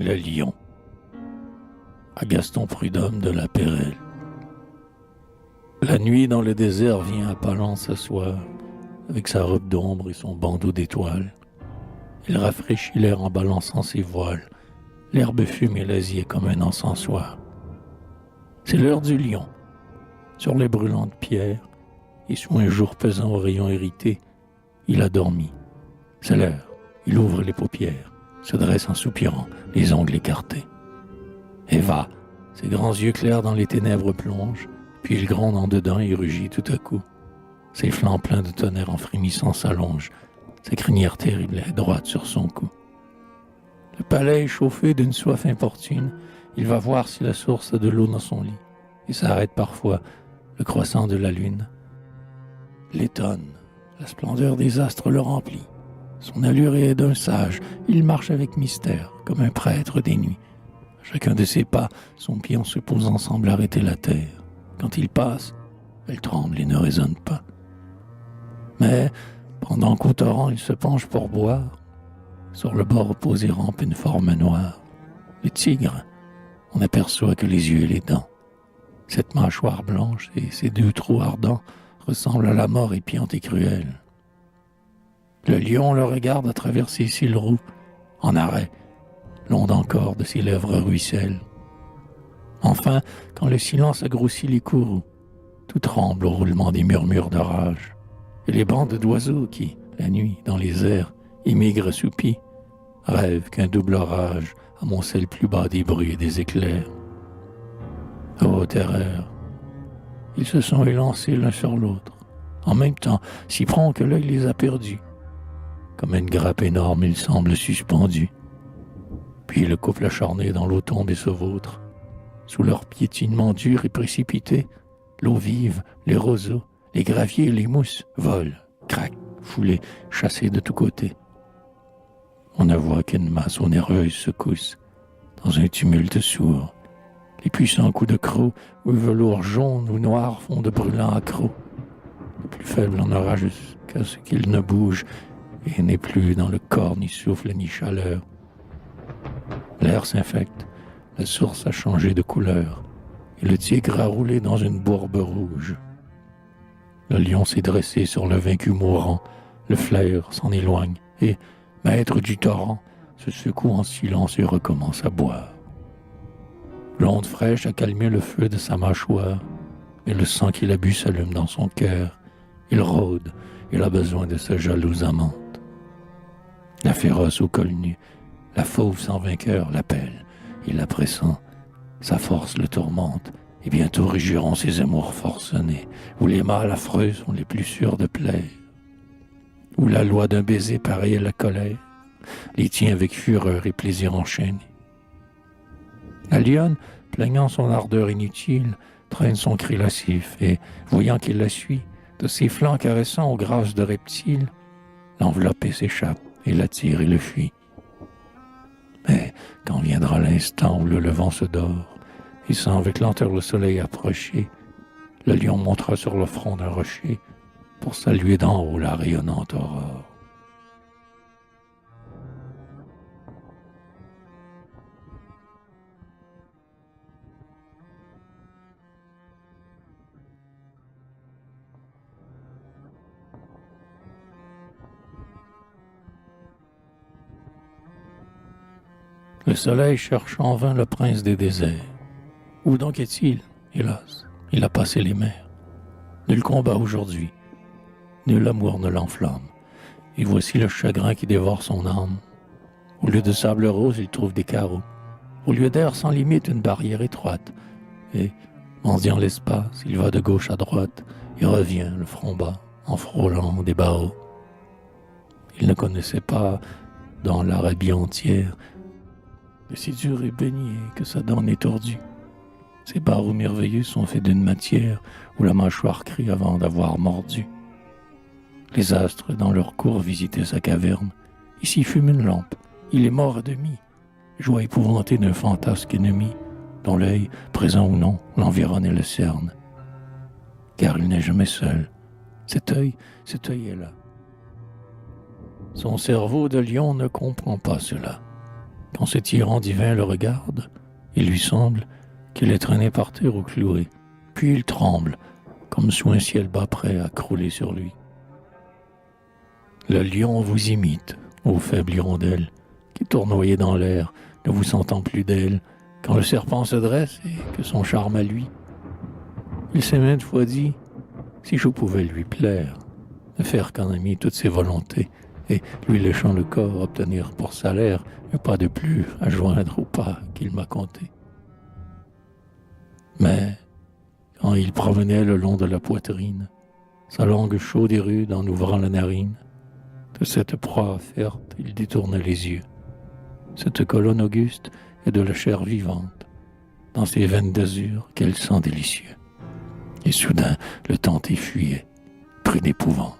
Le lion. À Gaston Prudhomme de la Pérelle. La nuit dans le désert vient à Palan s'asseoir, avec sa robe d'ombre et son bandeau d'étoiles. Il rafraîchit l'air en balançant ses voiles. L'herbe fume et l'asier comme un encensoir. C'est l'heure du lion. Sur les brûlantes pierres, et sous un jour pesant aux rayons irrités, il a dormi. C'est l'heure. Il ouvre les paupières, se dresse en soupirant, les ongles écartés. Et va, ses grands yeux clairs dans les ténèbres plongent, puis il gronde en dedans et rugit tout à coup. Ses flancs pleins de tonnerre en frémissant s'allongent, sa crinière terrible est droite sur son cou. Le palais est chauffé d'une soif importune, il va voir si la source a de l'eau dans son lit, et s'arrête parfois, le croissant de la lune. L'étonne, la splendeur des astres le remplit. Son allure est d'un sage, il marche avec mystère, comme un prêtre des nuits. Chacun de ses pas, son pied en se posant semble arrêter la terre. Quand il passe, elle tremble et ne résonne pas. Mais, pendant qu'au torrent il se penche pour boire, sur le bord opposé rampe une forme noire. Le tigre, on aperçoit que les yeux et les dents. Cette mâchoire blanche et ces deux trous ardents ressemblent à la mort épiante et cruelle. Le lion le regarde à travers ses cils roux, en arrêt, l'onde encore de ses lèvres ruisselle. Enfin, quand le silence a grossi les courroux, tout tremble au roulement des murmures d'orage. Et les bandes d'oiseaux qui, la nuit, dans les airs, émigrent assoupis, rêvent qu'un double orage amoncelle plus bas des bruits et des éclairs. Ô terreur! Ils se sont élancés l'un sur l'autre, en même temps, si prompt que l'œil les a perdus. Comme une grappe énorme, ils semblent suspendus. Puis le couple acharné dans l'eau tombe et se vautre. Sous leur piétinement dur et précipité, l'eau vive, les roseaux, les graviers et les mousses volent, craquent, foulés, chassés de tous côtés. On ne voit qu'une masse onéreuse secousse, dans un tumulte sourd. Les puissants coups de croc ou velours jaune ou noir font de brûlants accrocs. Le plus faible en aura jusqu'à ce qu'il ne bouge et n'est plus dans le corps ni souffle ni chaleur. L'air s'infecte, la source a changé de couleur, et le tigre a roulé dans une bourbe rouge. Le lion s'est dressé sur le vaincu mourant, le flair s'en éloigne, et, maître du torrent, se secoue en silence et recommence à boire. L'onde fraîche a calmé le feu de sa mâchoire, mais le sang qu'il a bu s'allume dans son cœur. Il rôde, il a besoin de sa jalouse amante. La féroce au col nu, la fauve sans vainqueur l'appelle, il la pressent, sa force le tourmente, et bientôt rugiront ses amours forcenés, où les mâles affreux sont les plus sûrs de plaire, où la loi d'un baiser pareil à la colère les tient avec fureur et plaisir enchaîné. La lionne, plaignant son ardeur inutile, traîne son cri lascif, et, voyant qu'il la suit, de ses flancs caressant aux grâces de reptile, l'enveloppe et s'échappe, et l'attire et le fuit. Mais quand viendra l'instant où le levant se dort, et sent avec lenteur le soleil approcher, le lion montera sur le front d'un rocher pour saluer d'en haut la rayonnante aurore. Le soleil cherche en vain le prince des déserts. Où donc est-il? Hélas, il a passé les mers. Nul combat aujourd'hui, nul amour ne l'enflamme. Et voici le chagrin qui dévore son âme. Au lieu de sable rose, il trouve des carreaux. Au lieu d'air sans limite, une barrière étroite. Et, mendiant l'espace, il va de gauche à droite et revient, le front bas, en frôlant des barreaux. Il ne connaissait pas, dans l'Arabie entière, de si dur et baigné que sa dent n'est tordue. Ces barreaux merveilleux sont faits d'une matière où la mâchoire crie avant d'avoir mordu. Les astres, dans leur cours, visitaient sa caverne. Ici fume une lampe. Il est mort à demi. Joie épouvantée d'un fantasque ennemi, dont l'œil, présent ou non, l'environne et le cerne. Car il n'est jamais seul. Cet œil est là. Son cerveau de lion ne comprend pas cela. Quand ce tyran divin le regarde, il lui semble qu'il est traîné par terre ou cloué. Puis il tremble, comme sous un ciel bas prêt à crouler sur lui. Le lion vous imite, ô faible hirondelle, qui tournoyez dans l'air, ne vous sentant plus d'elle, quand le serpent se dresse et que son charme à lui. Il s'est maintes fois dit, si je pouvais lui plaire, ne faire qu'en ami toutes ses volontés, et lui léchant le corps, obtenir pour salaire un pas de plus à joindre au pas qu'il m'a compté. Mais, quand il promenait le long de la poitrine, sa langue chaude et rude en ouvrant la narine, de cette proie offerte, il détournait les yeux. Cette colonne auguste est de la chair vivante, dans ses veines d'azur, quel sang délicieux. Et soudain, le tenté fuyait, pris d'épouvante.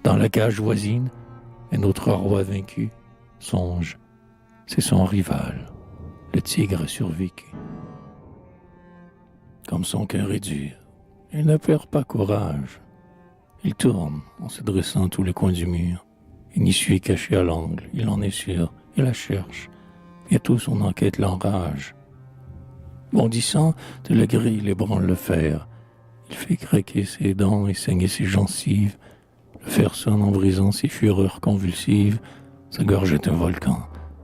Dans la cage voisine, un autre roi vaincu songe, c'est son rival, le tigre a survécu. Comme son cœur est dur, il ne perd pas courage. Il tourne en se dressant tous les coins du mur. Une issue est cachée à l'angle, il en est sûr, il la cherche. Bientôt son enquête l'enrage. Bondissant de la grille, il ébranle le fer. Il fait craquer ses dents et saigner ses gencives. Le fer sonne en brisant ses fureurs convulsives. Sa gorge est un volcan,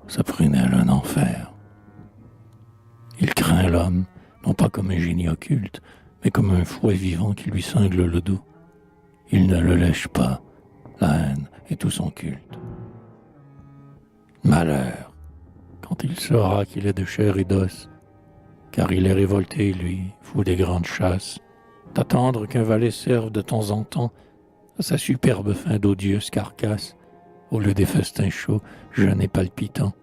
sa prunelle un enfer. Il craint l'homme, non pas comme un génie occulte, mais comme un fouet vivant qui lui cingle le dos. Il ne le lèche pas, la haine est tout son culte. Malheur, quand il saura qu'il est de chair et d'os, car il est révolté, lui, fou des grandes chasses, d'attendre qu'un valet serve de temps en temps à sa superbe faim d'odieuse carcasse, au lieu des festins chauds, jeunes et palpitants.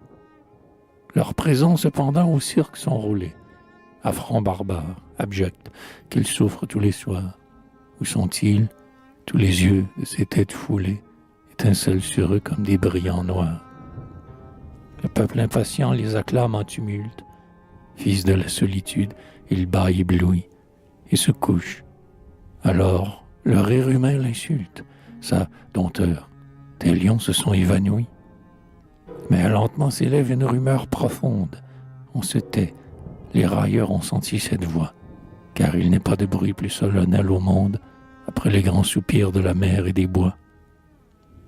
Leurs présents, cependant, au cirque sont roulés, affront barbares, abjects, qu'ils souffrent tous les soirs. Où sont-ils? Tous les yeux de ces têtes foulées étincellent sur eux comme des brillants noirs. Le peuple impatient les acclame en tumulte. Fils de la solitude, il bâille ébloui et se couche. Alors, le rire humain l'insulte. Sa dompteur, tes lions se sont évanouis. Mais lentement s'élève une rumeur profonde. On se tait. Les railleurs ont senti cette voix, car il n'est pas de bruit plus solennel au monde après les grands soupirs de la mer et des bois.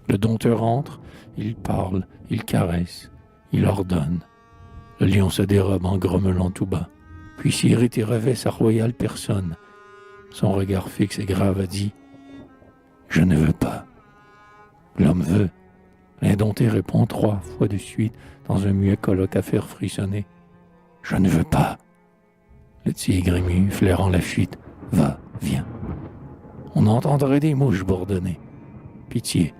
Le dompteur entre, il parle, il caresse, il ordonne. Le lion se dérobe en grommelant tout bas, puis s'irrite et revêt sa royale personne. Son regard fixe et grave a dit « Je ne veux pas ». L'homme veut. L'indompté répond 3 fois de suite dans un muet colloque à faire frissonner « Je ne veux pas ». Le tigre ému, flairant la fuite, va, viens. On entendrait des mouches bourdonner. Pitié,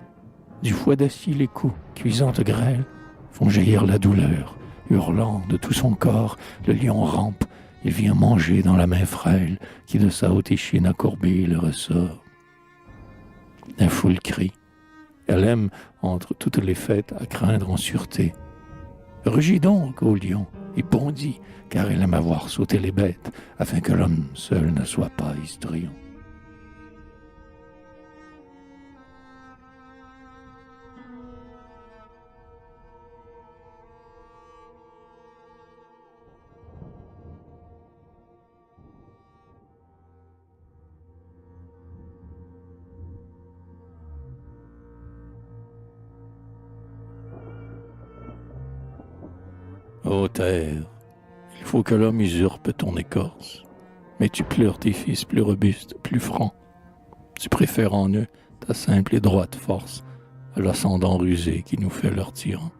du fouet d'acier les coups, cuisantes grêles, font jaillir la douleur. Hurlant de tout son corps, le lion rampe, il vient manger dans la main frêle qui de sa haute échine a courbé le ressort. La foule crie. Elle aime, entre toutes les fêtes, à craindre en sûreté. Rugis donc, ô lion, et bondis, car elle aime à voir sauter les bêtes, afin que l'homme seul ne soit pas histrion. Ô terre, il faut que l'homme usurpe ton écorce, mais tu pleures tes fils plus robustes, plus francs. Tu préfères en eux ta simple et droite force à l'ascendant rusé qui nous fait leur tyran.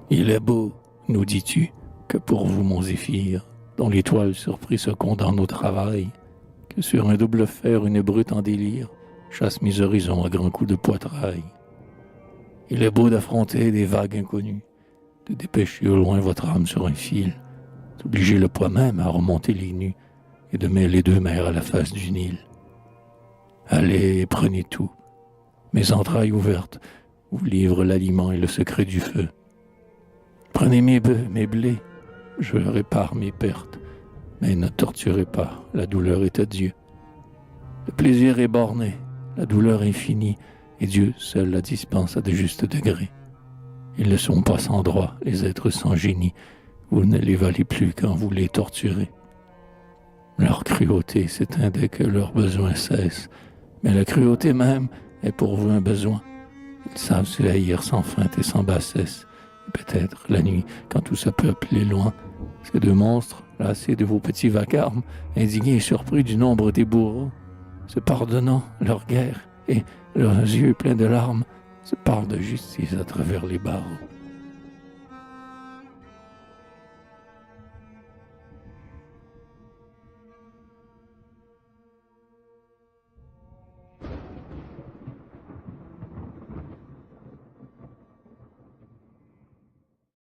Il est beau, nous dis-tu, que pour vous, mon Zéphyr, dont l'étoile surpris se condamne au travail, que sur un double fer une brute en délire chasse mes horizons à grands coups de poitrail. Il est beau d'affronter des vagues inconnues, de dépêcher au loin votre âme sur un fil, d'obliger le poids même à remonter les nues et de mêler les 2 mers à la face du Nil. Allez, prenez tout. Mes entrailles ouvertes vous livrent l'aliment et le secret du feu. Prenez mes bœufs, mes blés, je répare mes pertes, mais ne torturez pas, la douleur est à Dieu. Le plaisir est borné, la douleur infinie, et Dieu seul la dispense à de justes degrés. Ils ne sont pas sans droit, les êtres sans génie. Vous ne les valez plus quand vous les torturez. Leur cruauté s'éteint dès que leurs besoins cessent. Mais la cruauté même est pour vous un besoin. Ils savent se haïr sans feinte et sans bassesse. Et peut-être, la nuit, quand tout ce peuple est loin, ces deux monstres, lassés de vos petits vacarmes, indignés et surpris du nombre des bourreaux, se pardonnant leur guerre et leurs yeux pleins de larmes, se parlent de justice à travers les barreaux.